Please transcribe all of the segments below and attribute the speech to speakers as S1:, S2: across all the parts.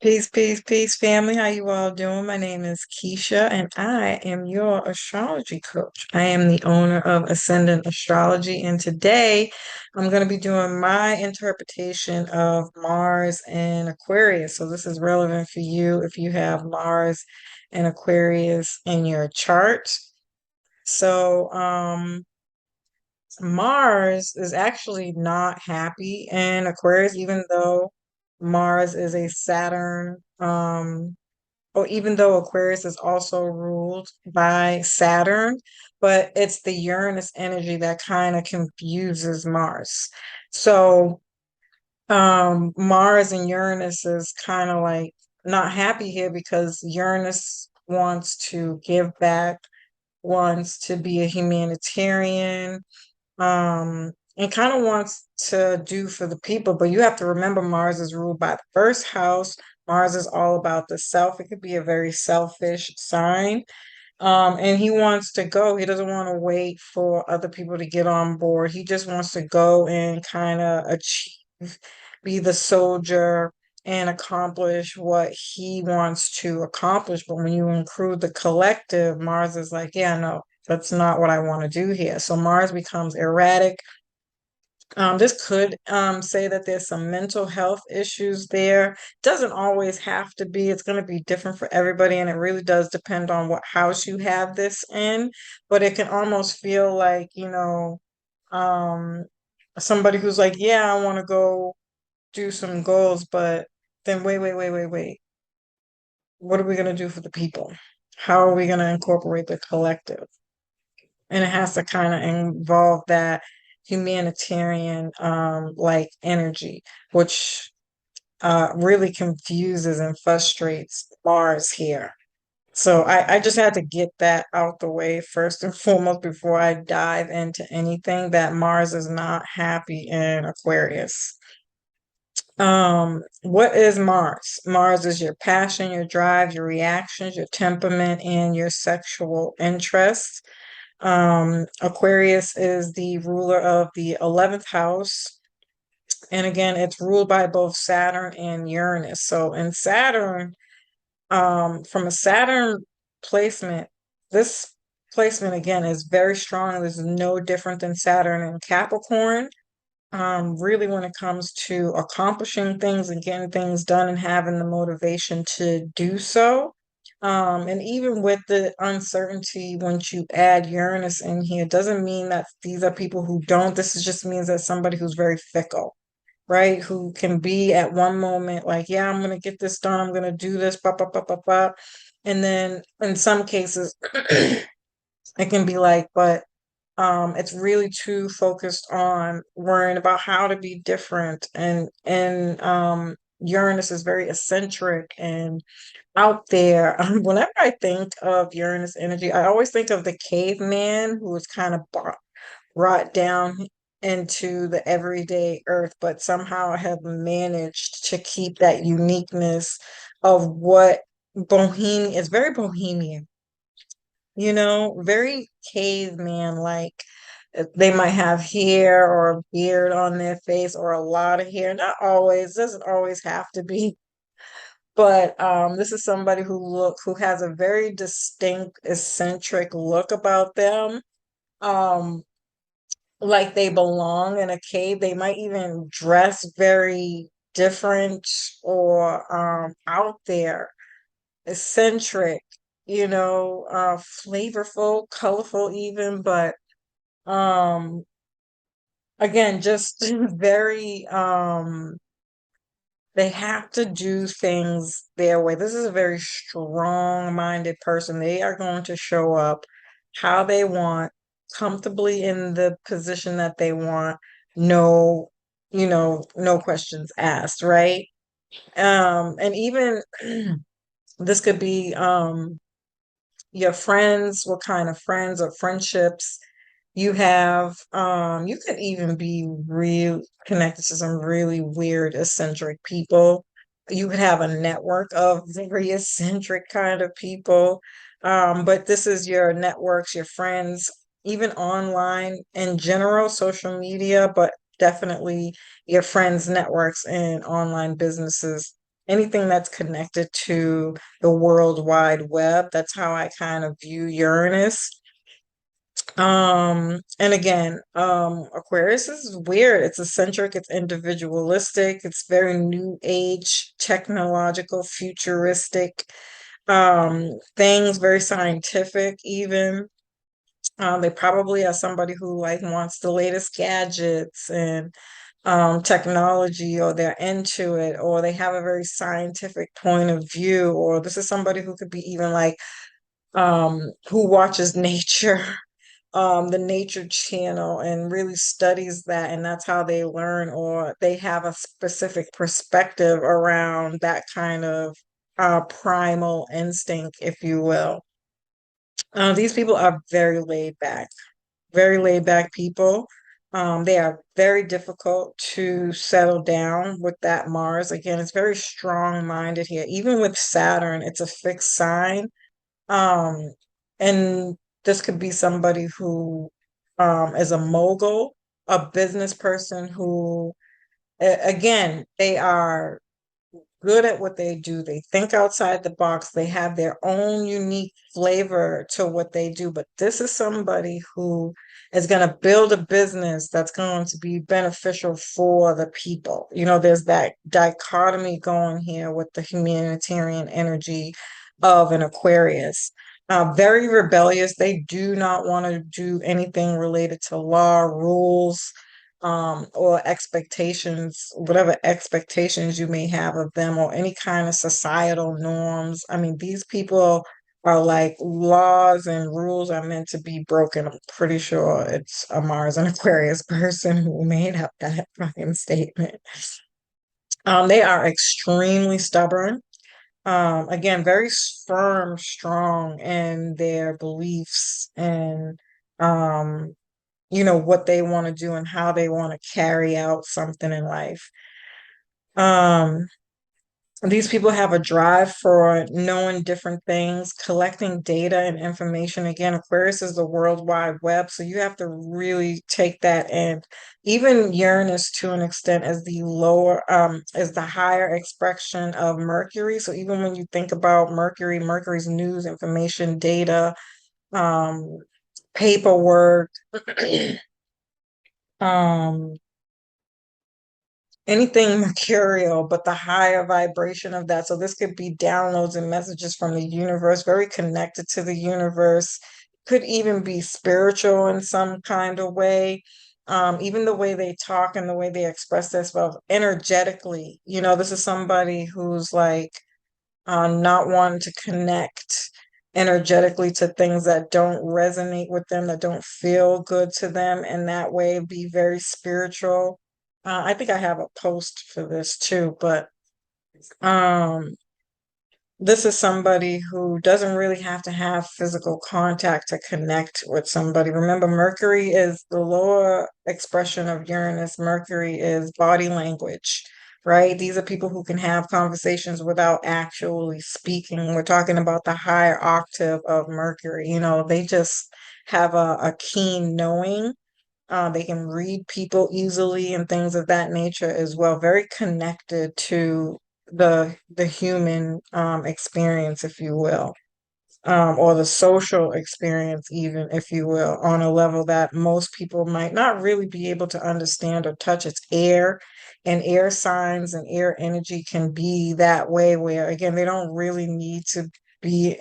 S1: Peace, peace, peace, family. How you all doing? My name is Keisha, and I am your astrology coach. I am the owner of Ascendant Astrology, and today I'm going to be doing my interpretation of Mars and Aquarius. So this is relevant for you if you have Mars and Aquarius in your chart. So, Mars is actually not happy in Aquarius, even though Mars is a Saturn, or even though Aquarius is also ruled by Saturn, but it's the Uranus energy that kind of confuses Mars. So, Mars and Uranus is kind of like not happy here because Uranus wants to give back, wants to be a humanitarian, and kind of wants to do for the people. But you have to remember Mars is ruled by the first house. Mars is all about the self. It could be a very selfish sign. And he wants to go. He doesn't want to wait for other people to get on board. He just wants to go and kind of achieve, be the soldier and accomplish what he wants to accomplish. But when you include the collective, Mars is like, yeah, no, that's not what I want to do here. So Mars becomes erratic. This could say that there's some mental health issues there. Doesn't always have to be. It's going to be different for everybody, and it really does depend on what house you have this in. But it can almost feel like, um, somebody who's like, yeah, I want to go do some goals, but then wait. What are we going to do for the people? How are we going to incorporate the collective? And it has to kind of involve that humanitarian like energy, which really confuses and frustrates Mars here. So I just had to get that out the way first and foremost before I dive into anything, that Mars is not happy in Aquarius. What is Mars? Mars is your passion, your drive, your reactions, your temperament, and your sexual interests. Aquarius is the ruler of the 11th house. And again, it's ruled by both Saturn and Uranus. So in Saturn, from a Saturn placement, this placement again is very strong. This is no different than Saturn in Capricorn. Really, when it comes to accomplishing things and getting things done and having the motivation to do so. And even with the uncertainty, once you add Uranus in here, doesn't mean that these are people who don't. This is just means that somebody who's very fickle, right? Who can be at one moment like, yeah, I'm gonna get this done, I'm gonna do this, blah, blah, blah, blah, blah. And then in some cases, it can be like, but it's really too focused on worrying about how to be different, and Uranus is very eccentric and out there. Whenever I think of Uranus energy, I always think of the caveman who was kind of brought down into the everyday earth, but somehow have managed to keep that uniqueness of what bohemian is, very bohemian, very caveman like. They might have hair or a beard on their face or a lot of hair. Not always, doesn't always have to be. But this is somebody who has a very distinct, eccentric look about them. Um, like they belong in a cave. They might even dress very different or out there, eccentric, flavorful, colorful even, but um again, just very they have to do things their way. This is a very strong-minded person. They are going to show up how they want, comfortably in the position that they want. No, no questions asked, right? And even this could be your friends, what kind of friends or friendships you have. You could even be real connected to some really weird, eccentric people. You could have a network of very eccentric kind of people. But this is your networks, your friends, even online in general, social media, but definitely your friends' networks and online businesses anything that's connected to the World Wide Web. That's how I kind of view Uranus. And again, Aquarius is weird. It's eccentric, it's individualistic, it's very new age, technological, futuristic, things, very scientific even. They probably are somebody who like wants the latest gadgets and technology, or they're into it, or they have a very scientific point of view, or this is somebody who could be even like who watches nature, the nature channel, and really studies that, and that's how they learn, or they have a specific perspective around that kind of primal instinct, if you will. These people are very laid back people. They are very difficult to settle down with that Mars. Again, it's very strong-minded here. Even with Saturn, it's a fixed sign. Um, and this could be somebody who is a mogul, a business person who, again, they are good at what they do. They think outside the box. They have their own unique flavor to what they do. But this is somebody who is going to build a business that's going to be beneficial for the people. You know, there's that dichotomy going here with the humanitarian energy of an Aquarius. Very rebellious. They do not want to do anything related to law, rules, or expectations, whatever expectations you may have of them, or any kind of societal norms. I mean, these people are like laws and rules are meant to be broken. I'm pretty sure it's a Mars and Aquarius person who made up that fucking statement. They are extremely stubborn. Again, very firm, strong in their beliefs and what they want to do and how they want to carry out something in life. Um, these people have a drive for knowing different things, collecting data and information. Again, Aquarius is the World Wide Web, so you have to really take that in. Even Uranus, to an extent, as is the higher expression of Mercury. So even when you think about Mercury, Mercury's news, information, data, um, paperwork, um, anything mercurial, but the higher vibration of that. So this could be downloads and messages from the universe, very connected to the universe, could even be spiritual in some kind of way. Even the way they talk and the way they express themselves energetically. This is somebody who's like not wanting to connect energetically to things that don't resonate with them, that don't feel good to them, and that way be very spiritual. I think I have a post for this too, but um, this is somebody who doesn't really have to have physical contact to connect with somebody. Remember, Mercury is the lower expression of Uranus. Mercury is body language, right? These are people who can have conversations without actually speaking. We're talking about the higher octave of Mercury. They just have a keen knowing. They can read people easily and things of that nature as well. Very connected to the human experience, if you will, or the social experience, even if you will, on a level that most people might not really be able to understand or touch. It's air, and air signs and air energy can be that way. Where again, they don't really need to be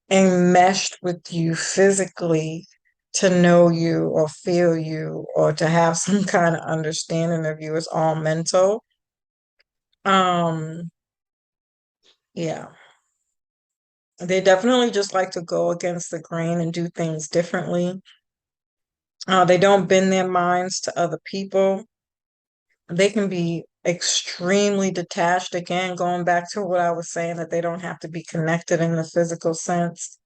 S1: enmeshed with you physically to know you or feel you or to have some kind of understanding of you. It's all mental. Um, yeah. They definitely just like to go against the grain and do things differently. They don't bend their minds to other people. They can be extremely detached. Again, going back to what I was saying, that they don't have to be connected in the physical sense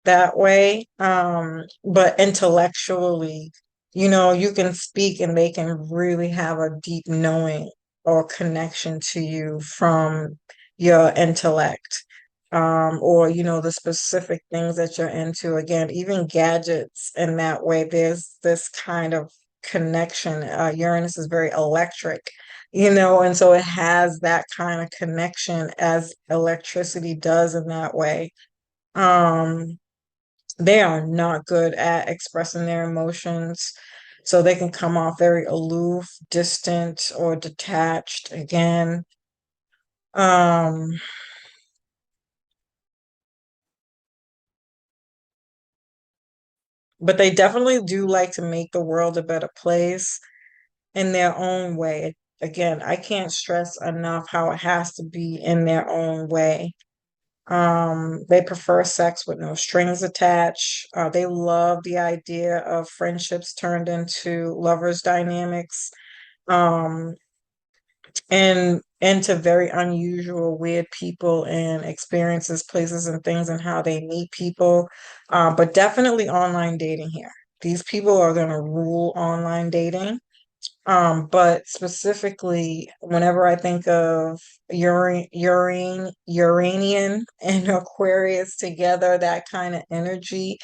S1: that way. But intellectually, you can speak and they can really have a deep knowing or connection to you from your intellect. Or the specific things that you're into. Again, even gadgets in that way, there's this kind of connection. Uranus is very electric, you know, and so it has that kind of connection as electricity does in that way. Um, they are not good at expressing their emotions. So they can come off very aloof, distant, or detached again. Um, but they definitely do like to make the world a better place in their own way. Again, I can't stress enough how it has to be in their own way. They prefer sex with no strings attached. They love the idea of friendships turned into lovers dynamics. Um, and into very unusual, weird people and experiences, places and things, and how they meet people. But definitely online dating here. These people are going to rule online dating. But specifically, whenever I think of Uranian and Aquarius together, that kind of energy,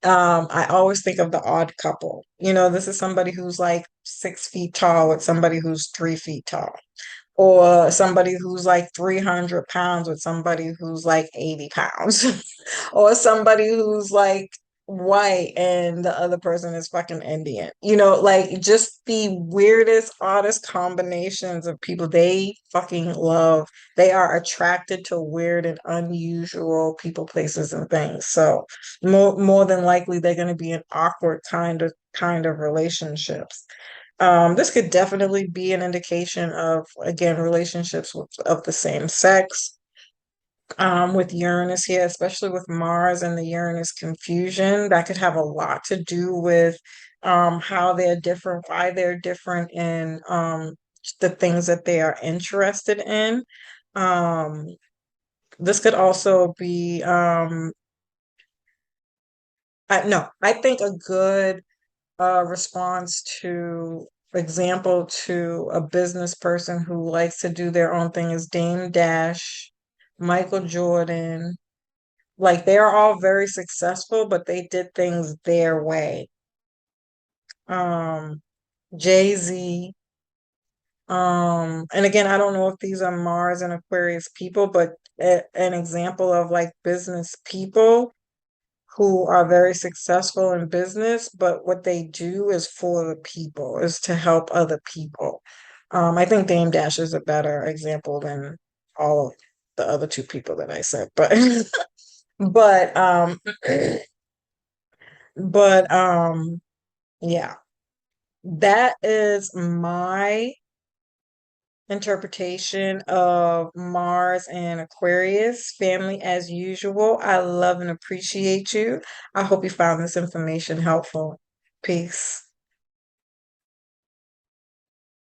S1: I always think of the odd couple. You know, this is somebody who's like 6 feet tall with somebody who's 3 feet tall, or somebody who's like 300 pounds with somebody who's like 80 pounds, or somebody who's like white and the other person is fucking Indian. You know, like just the weirdest, oddest combinations of people they fucking love. They are attracted to weird and unusual people, places, and things. So more than likely they're going to be in awkward kind of relationships. This could definitely be an indication of, again, relationships of the same sex. With Uranus here, especially with Mars and the Uranus confusion, that could have a lot to do with how they're different, why they're different, and the things that they are interested in. Um, this could also be, no, I think a good response to example to a business person who likes to do their own thing is Dame Dash, Michael Jordan. Like they're all very successful, but they did things their way. Um, Jay-Z. And again, I don't know if these are Mars and Aquarius people, but an example of like business people who are very successful in business, but what they do is for the people, is to help other people. I think Dame Dash is a better example than all of the other two people that I said, but but but yeah, that is my interpretation of Mars and Aquarius family as usual. I love and appreciate you. I hope you found this information helpful. Peace.